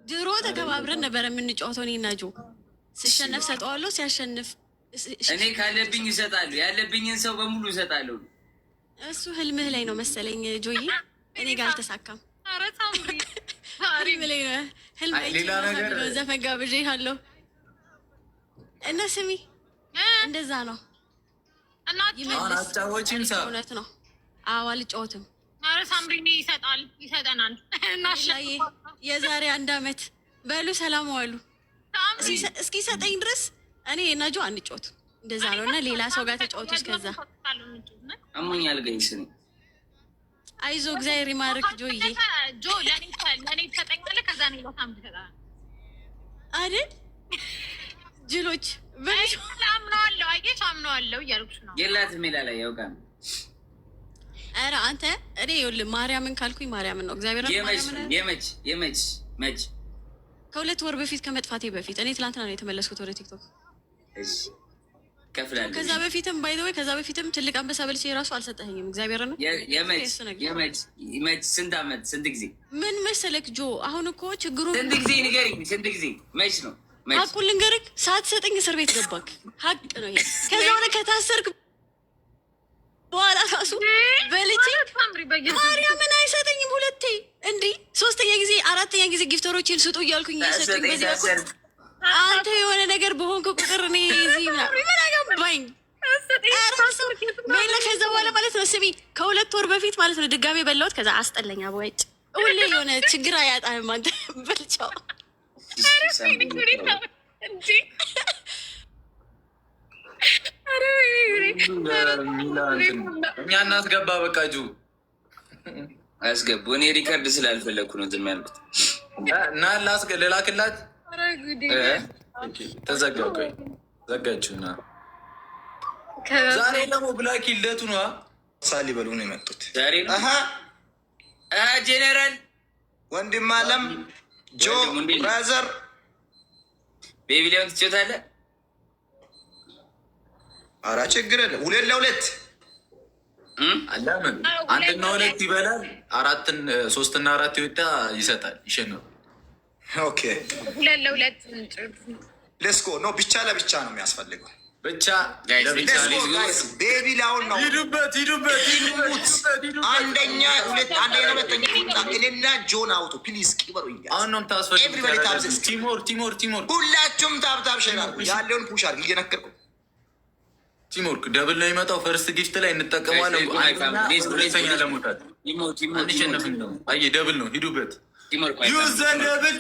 ድሮ ተከባብረን ነበር የምንጫወተው እኔና ጆ። ሲሸነፍ ሰጠዋለሁ፣ ሲያሸንፍ እኔ ካለብኝ ይሰጣሉ። ያለብኝን ሰው በሙሉ ይሰጣሉ። እሱ ህልምህ ላይ ነው መሰለኝ ጆዬ፣ እኔ ጋር አልተሳካም። ኧረ ሳምሪ ህልም ላይ ነው። ህልም ላይ ዘፈን ጋብዤሃለሁ እና ስሚ፣ እንደዛ ነው። እውነት ነው። አዎ አልጫወትም። ኧረ ሳምሪ ይሰጠናል። የዛሬ 1 አመት በሉ ሰላም ዋሉ እስኪሰጠኝ ድረስ እኔ እና ጆ አንጫወትም። እንደዛ ነው። እና ሌላ ሰው ጋር ተጫወቱ። እስከዛ አሞኛል ገይስ ነው። አይዞ እግዚአብሔር ይማርክ ጆዬ። ጆ ለኔ ተጠቅለ ከዛ ነው ለታም ተጠቃ አይደል ጅሎች በልሽ አምነዋለሁ። አየሽ አምነዋለሁ እያልኩሽ ነው። የላትም ይላል ያውቃል። ኧረ አንተ እኔ ይኸውልህ ማርያምን ካልኩኝ ማርያምን ነው። እግዚአብሔር የመች ከ2 ወር በፊት ከመጥፋቴ በፊት እኔ ትላንትና ነው የተመለስኩት ወደ ቲክቶክ። እሺ ከፍላለሁ። ከዛ በፊትም ባይ ዘ ወይ ከዛ በፊትም ትልቅ አንበሳ በልቼ ራሱ አልሰጠኸኝም። እግዚአብሔር ነው። የመች ስንት አመት ስንት ጊዜ ምን መሰለክ ጆ፣ አሁን እኮ ችግሩ ስንት ጊዜ ንገሪኝ። ስንት ጊዜ መች ነው? ሀቁን ልንገርክ፣ ሳትሰጠኝ እስር ቤት ገባክ። ሀቅ ነው ይሄ። ከዛ ሆነ ከታሰርክ በኋላ ራሱ በልቼ ማርያምን አይሰጠኝም። 2 እንዲህ 3ኛ ጊዜ 4ኛ ጊዜ ጊፍተሮችን ስጡ እያልኩኝ እየሰጡኝ በዚህ በኩል አንተ የሆነ ነገር በሆንክ ቁጥር እኔ እዚህ ምን አገባኝ። ሜላ ከዛ በኋላ ማለት ነው ስሚ፣ ከ2 ወር በፊት ማለት ነው ድጋሜ በላሁት። ከዛ አስጠለኛ በወጭ ሁሌ የሆነ ችግር አያጣም። አንተ በልቻው እኛ እናስገባ። በቃ ጁ አስገቡ። እኔ ሪከርድ ስላልፈለግኩ ነው ዝም ያልኩት። እና ልላክላት ተዘጋ። ቆይ ዘጋችሁና ዛሬ ደግሞ ብላክ ይለቱ ነዋ። ሳሊ በሉ ነው የመጡት ዛሬ ነው። ጄኔራል ወንድም አለም ጆ ብራዘር ቤቢ ሊሆን ትችላለህ። ኧረ ችግር የለም። 2 ለ2 አላምን 1 እና 2 ይበላል። 3 እና 4 ይወጣ ይሰጣል፣ ይሸነው። ኦኬ 2 ለ2 ሌትስ ጎ። ኖ ብቻ ለብቻ ነው የሚያስፈልገው። ብቻ ቤቢ ላውን ነው። ሂዱበት። አንደኛ ሁለተኛ እኔና ጆን አውጡ ፕሊዝ። ቂበሩኝ አሁን ነው የምታስፈልግ። ቲሞር ሁላችሁም ታብታብ ሸራሉ። ያለውን ፑሽ አድርግ እየነገርኩ ቲሞርክ ደብል ነው የሚመጣው። ፈርስት ጊፍት ላይ እንጠቀማለን። ሁለተኛ ለመውጣት አንሸነፍም ነው። አየህ ደብል ነው። ሂዱበት። ዩዘ ደብል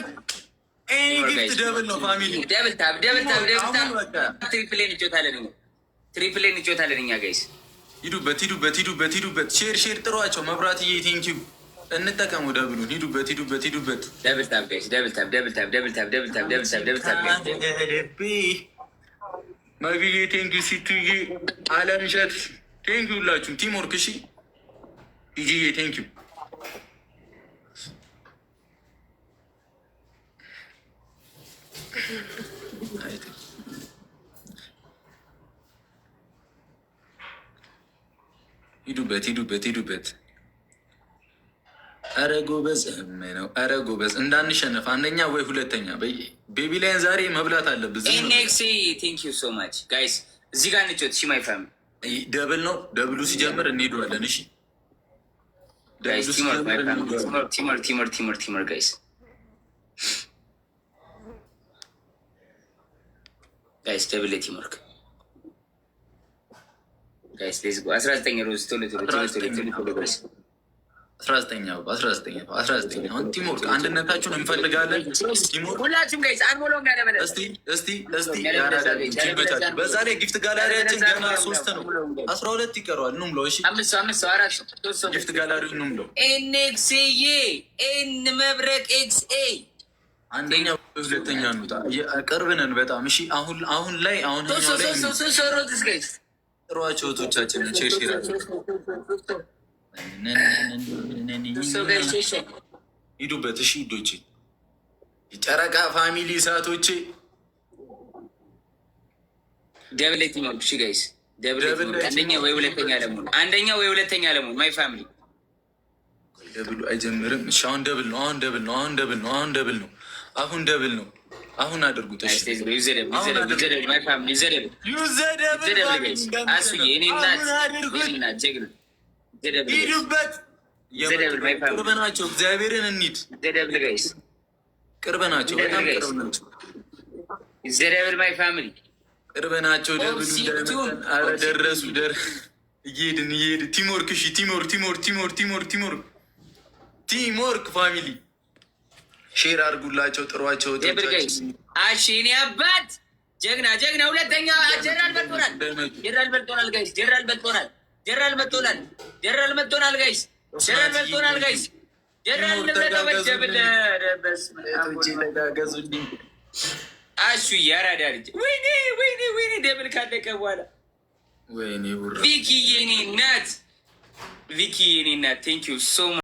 ኤኒ ጊፍት ደብል ነው። ፋሚሊ ደብል ታብ ትሪፕሌን እንጮታለን እኛ ጋይስ። ሂዱበት። ሼር ጥሯቸው። መብራትዬ ቴንኪዩ። እንጠቀሙ ደብሉን። ሂዱበት። ደብል ታብ ጋይስ። መግዬ ቴንኪዩ። ሲቱዬ አለምሸት ቴንኪዩ። ሁላችሁም ቲምወርክ እሺ። ዲጂዬ ቴንኪዩ። ሂዱበት። ኧረ ጎበዝ ነው። ኧረ ጎበዝ እንዳንሸነፍ 1ኛ ወይ 2ኛ ቤቢ ላይን ዛሬ መብላት አለብን። ኤንኤክስ ቴንክ ዩ ሶ ማች ጋይስ። እዚህ ጋር እንጫወት። እሺ ማይ ፋሚሊ ደብል ነው። ደብሉ ሲጀምር እንሄደዋለን። እሺ ቲመር ጋይስ ደብል ቲመርክ ጋይስ ሌትስ ጎ። 19 ሮዝ ቶሎ ጋይስ 19 አሁን ቲሞርክ አንድነታችሁን እንፈልጋለን። ቲሞርክ ሁላችሁም ጋይስ አንሞላው ያደበለ እስቲ በዛ ላይ ጊፍት ጋላሪያችን ገና 3 ነው። 12 ይቀረዋል። ኑም ለው እሺ 5 4 ጊፍት ጋላሪው ኑም ለው ኤንኤክስኤ ኤን መብረቅ ኤክስኤ አንደኛ 2ኛ እንውጣ። ቅርብ ነን በጣም እሺ። አሁን ላይ ጥሯቸው እህቶቻችንን ሼራቸው ሂዱበት። እሺ ዶቼ የጨረቃ ፋሚሊ ሰዓቶቼ ደብሌት ነው። እሺ ጋይስ አንደኛ ወይ ሁለተኛ ለመሆን ማይ ፋሚሊ ደብሉ አይጀምርም። እሺ አሁን ደብል ነው። አሁን ደብል ነው። አሁን አድርጉት። ቅርብ ናቸው። እግዚአብሔርን እንሂድ። ቅርብ ናቸው። በጣም ቅርብ ናቸው። ቅርብ ናቸው። ኧረ ደረሱ። እየሄድን ቲምወርክ። እሺ ቲምወርክ ፋሚሊ ሼር አድርጉላቸው። ጥሯቸው። እኔ አባት ጀግና ሁለተኛ ጀነራል በልጦናል ጋይስ። ጀነራል መጥቶናል ጋይስ። አሹ ያራዳ ልጅ ወይኔ ደብል ካለቀ በኋላ ወይኔ ቪኪ የኔ እናት ቴንክ ዩ ሶ